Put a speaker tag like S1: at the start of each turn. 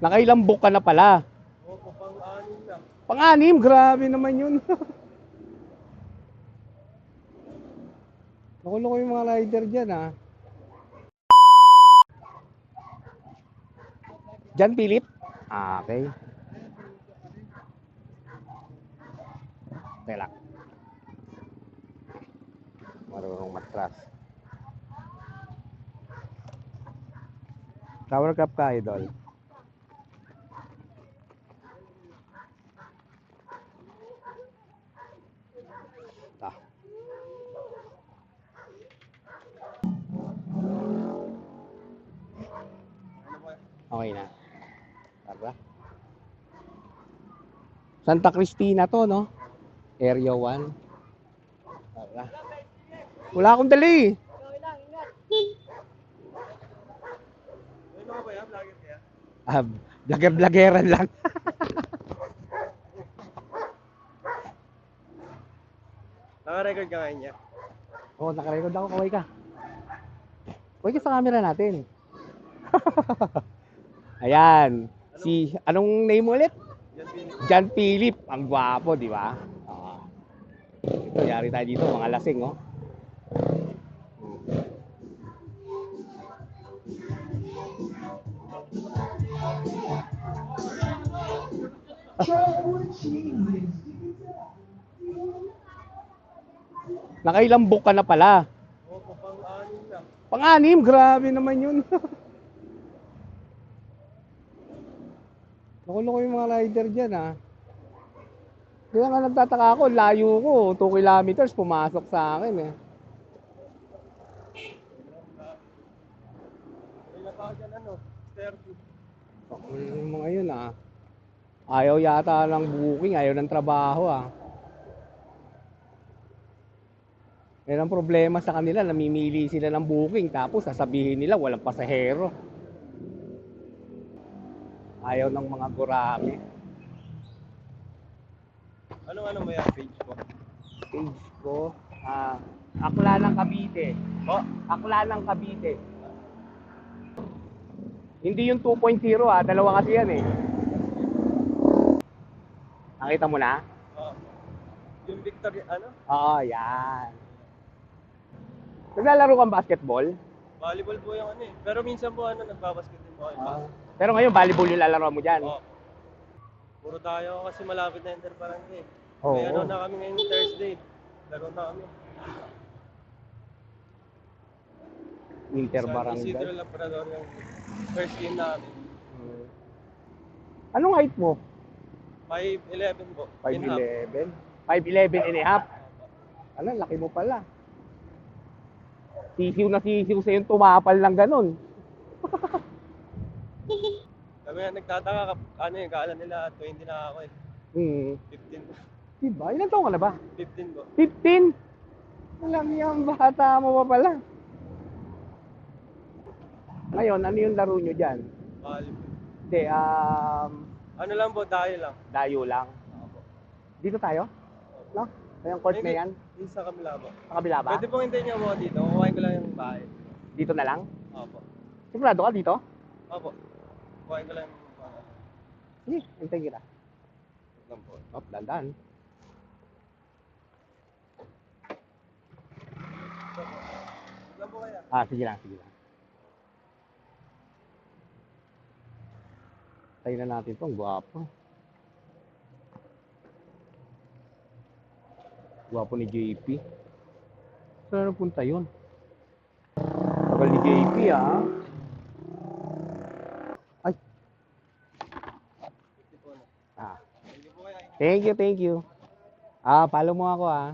S1: Nakailang book ka na pala.
S2: Opo, pang-anim na.
S1: Pang-anim, grabe naman yun. Nakulo ko yung mga rider dyan ah. Jan Philip? Ah, okay. Okay lang. Marunong matras. Tower Cup ka, idol. Ah. Okay na. Tara. Santa Cristina to, no? Area 1. Tara. Wala akong dali.
S2: Ano ka ba yan? Vlogger kaya?
S1: Ah, vlogger-vloggeran lang.
S2: Naka-record ka ngayon niya?
S1: Oh, nakarecord ako. Kaway ka. Kaway ka sa camera natin. Ayan. Si, anong name mo ulit?
S2: Yan, Philip.
S1: Jan Philip. Ang gwapo, di ba? Ah. Ito, yari tayo dito. Mga lasing, oh. Nakailang book ka na pala.
S2: Opo, pang-anim na.
S1: Pang-anim, grabe naman yun. Nakulo ko yung mga rider dyan ah. Kaya nga nagtataka ako, layo ko. 2 kilometers pumasok sa akin eh.
S2: May nataka dyan ano? 30.
S1: Yung mga yun ah. Ayaw yata ng booking, ayaw ng trabaho ah. Yan ang problema sa kanila, namimili sila ng booking tapos sasabihin nila walang pasahero. Ayaw ng mga gurami.
S2: Ano mo yan? Page ko?
S1: Page ko, Akla ng Cavite.
S2: Oh,
S1: Akla ng Cavite. Hindi yung 2.0 ah, dalawa kasi yan eh. Nakita mo na?
S2: oh. Yung Victor, ano?
S1: Oo, yan. Naglalaro kang basketball?
S2: Volleyball po yung ano eh. Pero minsan po ano, nagbabasket din po kayo.
S1: Pero ngayon, volleyball yung lalaro mo dyan.
S2: Oh. Puro tayo kasi malapit na Interbarangay.
S1: Oo.
S2: May ano na kami ngayong Thursday. Laro na kami. San Isidro
S1: Interbarangay.
S2: Labrador yung first game namin.
S1: Anong height mo?
S2: 5'11 po.
S1: 5'11"? 5'11 and a half? Ano, laki mo pala. Sisiw na sisiw sa yung tumapal ng ganun.
S2: Kami nga nagtataka, ano yung kala nila 20 na ako eh. 15 po.
S1: Diba? Ilan taong ka na ba?
S2: 15 po.
S1: 15? Alam niya, ang bata mo pa pala. Ngayon, ano yung laro nyo dyan?
S2: Volleyball.
S1: Hindi,
S2: Ano lang po, dahil lang.
S1: dayo lang. Dito tayo? No? Yung court na yan?
S2: Yung sa kabila po.
S1: Sa kabila ba?
S2: Pwede pong hintayin niyo mo dito. Kukuhain ko lang yung bahay.
S1: Dito na lang?
S2: Opo.
S1: Sigurado ka dito?
S2: Opo. Kukuhain ko lang yung bahay.
S1: Sige, hintayin kita.
S2: Lang po.
S1: Oh, dandan.
S2: Lang po kaya.
S1: Sige lang, sige lang. Tayo na natin itong guwapo. Guwapo ni JP. Saan na punta yun? Tagal ni JP ah. Ay.
S2: Hindi po na.
S1: Ah.
S2: Hindi po kaya.
S1: Thank you, thank you. Follow mo ako ah.